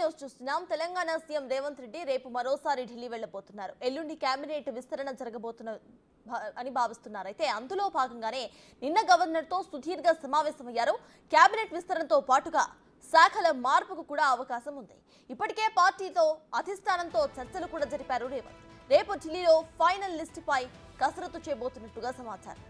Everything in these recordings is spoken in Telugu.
న్యూస్ చూస్తున్నాం. తెలంగాణ సీఎం రేవంత్ రెడ్డి రేపు మరోసారి ఢిల్లీ వెళ్లబోతున్నారు. ఎల్లుండి కేబినెట్ విస్తరణ జరగబోతున్న అని భావిస్తున్నారు. అయితే అందులో భాగంగానే నిన్న గవర్నర్ తో సుదీర్ఘ సమావేశమయ్యారు. కేబినెట్ విస్తరణతో పాటుగా శాఖల మార్పుకు కూడా అవకాశం ఉంది. ఇప్పటికే పార్టీతో అధిష్టానంతో చర్చలు కూడా జరిపారు రేవంత్. రేపు ఢిల్లీలో ఫైనల్ లిస్ట్ పై కసరత్తు చేయబోతున్నట్టుగా సమాచారం.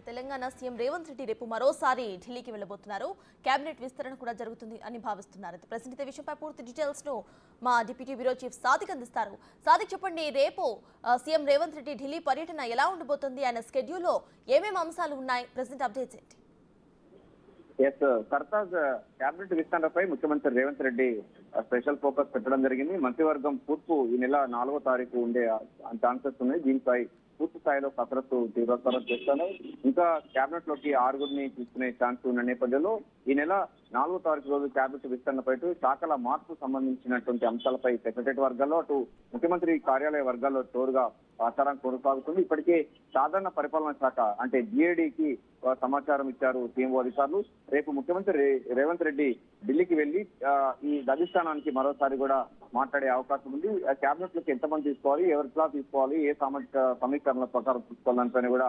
తెలంగాణ సీఎం రేవంత్ రెడ్డి రేపు మరోసారి ఢిల్లీకి వెళ్లబోతున్నారు. కేబినెట్ విస్తరణ కూడా జరుగుతుంది అని భావిస్తున్నారు. ప్రజెంట్ ఈ విషయంపై పూర్తి డీటెయిల్స్ ను మా డిప్యూటీ బ్యూరో చీఫ్ సాదిక్ అందిస్తారు. సాదిక్, చెప్పండి, రేపు సీఎం రేవంత్ రెడ్డి ఢిల్లీ పర్యటన ఎలా ఉండబోతుంది? ఆయన స్కెడ్యూల్ లో ఏమేమి అంశాలు ఉన్నాయి? ప్రెజెంట్ అప్డేట్స్ ఏంటి? సర్తాజ్ కేబినెట్ విస్తరణపై ముఖ్యమంత్రి రేవంత్ రెడ్డి స్పెషల్ ఫోకస్ పెట్టడం జరిగింది. మంత్రివర్గం పూర్పు ఈ నెల 4వ తారీఖు ఉండే ఛాన్సెస్ ఉన్నాయి. దీనిపై పూర్తి స్థాయిలో కసరత్తు తీవ్రతరం చేస్తాను. ఇంకా కేబినెట్ లోకి 6గురిని తీసుకునే ఛాన్స్ ఉన్న నేపథ్యంలో ఈ నెల 4వ తారీఖు రోజు కేబినెట్ విస్తరణపై శాఖల మార్పు సంబంధించినటువంటి అంశాలపై సెక్రటరీ వర్గాల్లో అటు ముఖ్యమంత్రి కార్యాలయ వర్గాల్లో తోడుగా ప్రచారం కొనసాగుతుంది. ఇప్పటికే సాధారణ పరిపాలనా శాఖ అంటే GADకి సమాచారం ఇచ్చారు సీఎంఓ అధికారులు. రేపు ముఖ్యమంత్రి రేవంత్ రెడ్డి ఢిల్లీకి వెళ్లి ఈ అధిష్టానానికి మరోసారి కూడా మాట్లాడే అవకాశం ఉంది. కేబినెట్ లోకి ఎంతమంది తీసుకోవాలి, ఎవరిలా తీసుకోవాలి, ఏ సామాజిక సమీకరణల ప్రకారం తీసుకోవాలని కూడా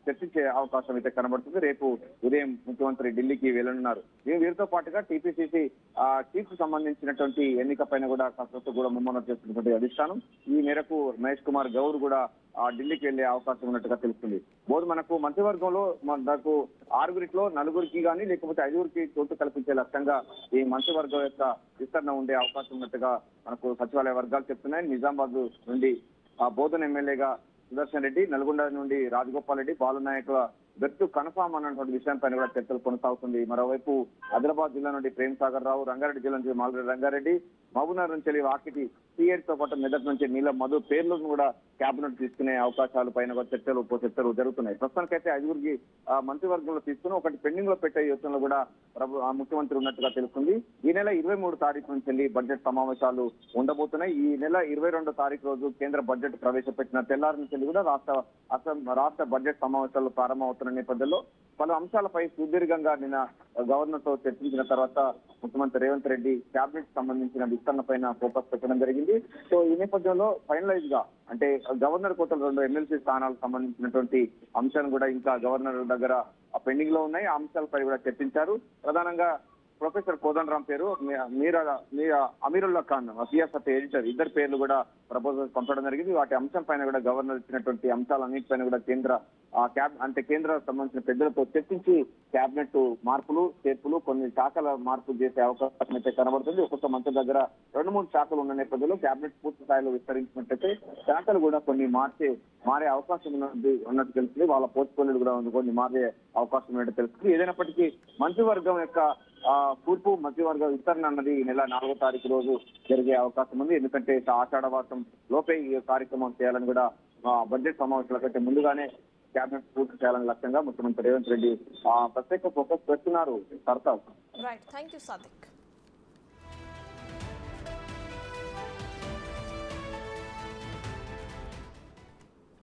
చర్చించే అవకాశం అయితే కనబడుతుంది. రేపు ఉదయం ముఖ్యమంత్రి ఢిల్లీకి వెళ్లనున్నారు. వీరితో పాటుగా TPCC చీఫ్ సంబంధించినటువంటి ఎన్నిక పైన కూడా కసరత్తు కూడా ముమ్మరం చేస్తున్నటువంటి అధిష్టానం. ఈ మేరకు మహేష్ కుమార్ గౌర్ కూడా ఢిల్లీకి వెళ్లే అవకాశం ఉన్నట్టుగా తెలుస్తుంది. బోధ మనకు మంత్రివర్గంలో మనకు 6గురిలో 4గురికి కానీ లేకపోతే 5గురికి చోటు కల్పించే లక్ష్యంగా ఈ మంత్రివర్గం యొక్క విస్తరణ ఉండే అవకాశం ఉన్నట్టుగా మనకు సచివాలయ వర్గాలు చెప్తున్నాయి. నిజామాబాద్ నుండి బోధన్ ఎమ్మెల్యేగా సుదర్శన్ రెడ్డి, నల్గొండ నుండి రాజగోపాల్ రెడ్డి, బాలునాయక్ వ్యక్తు కన్ఫామ్ అన్నటువంటి విషయంపై కూడా చర్చలు కొనసాగుతుంది. మరోవైపు ఆదిలాబాద్ జిల్లా నుండి ప్రేమ్ సాగర్ రావు, రంగారెడ్డి జిల్లా నుంచి మాల్రెడ్డి రంగారెడ్డి, మహబూబ్నగర్ నుంచి వాకిటి తో పాటు మెదక్ నుంచి నీలం మధు పేర్లను కూడా కేబినెట్ తీసుకునే అవకాశాల పైన చర్చలు జరుగుతున్నాయి. ప్రస్తుతానికైతే 5గురికి మంత్రివర్గంలో తీసుకుని ఒకటి పెండింగ్ లో పెట్టే యోచనలో కూడా ముఖ్యమంత్రి ఉన్నట్టుగా తెలుస్తుంది. ఈ నెల 23 తారీఖు నుంచి వెళ్ళి బడ్జెట్ సమావేశాలు ఉండబోతున్నాయి. ఈ నెల 22వ తారీఖు రోజు కేంద్ర బడ్జెట్ ప్రవేశపెట్టిన తెల్లారి నుంచి కూడా రాష్ట్ర బడ్జెట్ సమావేశాలు ప్రారంభమవుతున్న నేపథ్యంలో పలు అంశాలపై సుదీర్ఘంగా నిన్న గవర్నర్ తో చర్చించిన తర్వాత ముఖ్యమంత్రి రేవంత్ రెడ్డి కేబినెట్ సంబంధించిన విస్తరణ పైన ఫోకస్ పెట్టడం జరిగింది. సో ఈ నేపథ్యంలో ఫైనలైజ్ గా అంటే గవర్నర్ కోటలు 2 ఎమ్మెల్సీ స్థానాలకు సంబంధించినటువంటి అంశాలు కూడా ఇంకా గవర్నర్ దగ్గర పెండింగ్ లో ఉన్నాయి. ఆ అంశాలపై కూడా చర్చించారు. ప్రధానంగా ప్రొఫెసర్ కోదండరాం పేరు, అమీరుల్లా ఖాన్ సియాసత్ ఎడిటర్, ఇద్దరు పేర్లు కూడా ప్రపోజల్ పంపడం జరిగింది. వాటి అంశం పైన కూడా గవర్నర్ ఇచ్చినటువంటి అంశాలన్నింటిపైన కూడా కేంద్ర సంబంధించిన పెద్దలతో చర్చించి కేబినెట్ మార్పులు చేర్పులు కొన్ని శాఖల మార్పులు చేసే అవకాశం అయితే కనబడుతుంది. ఒక్కొక్క మంత్రి దగ్గర 2-3 శాఖలు ఉన్న నేపథ్యంలో కేబినెట్ పూర్తి స్థాయిలో విస్తరించినట్లయితే శాఖలు కూడా కొన్ని మారే అవకాశం ఉన్నట్టు తెలుస్తుంది. వాళ్ళ పోర్ట్ఫోలియోలు కూడా కొన్ని మారే అవకాశం ఉన్నట్టు తెలుస్తుంది. ఏదైనప్పటికీ మంత్రివర్గం యొక్క పూర్పు మంత్రివర్గ విస్తరణ అన్నది ఈ నెల 4వ తారీఖు రోజు జరిగే అవకాశం ఉంది. ఎందుకంటే ఆషాఢవాసం లోపే ఈ కార్యక్రమం చేయాలని కూడా బడ్జెట్ సమావేశాల కంటే ముందుగానే కేబినెట్ పూర్తి చేయాలని లక్ష్యంగా ముఖ్యమంత్రి రేవంత్ రెడ్డి ప్రత్యేక ఫోకస్ పెడుతున్నారు. Right, thank you Sadiq.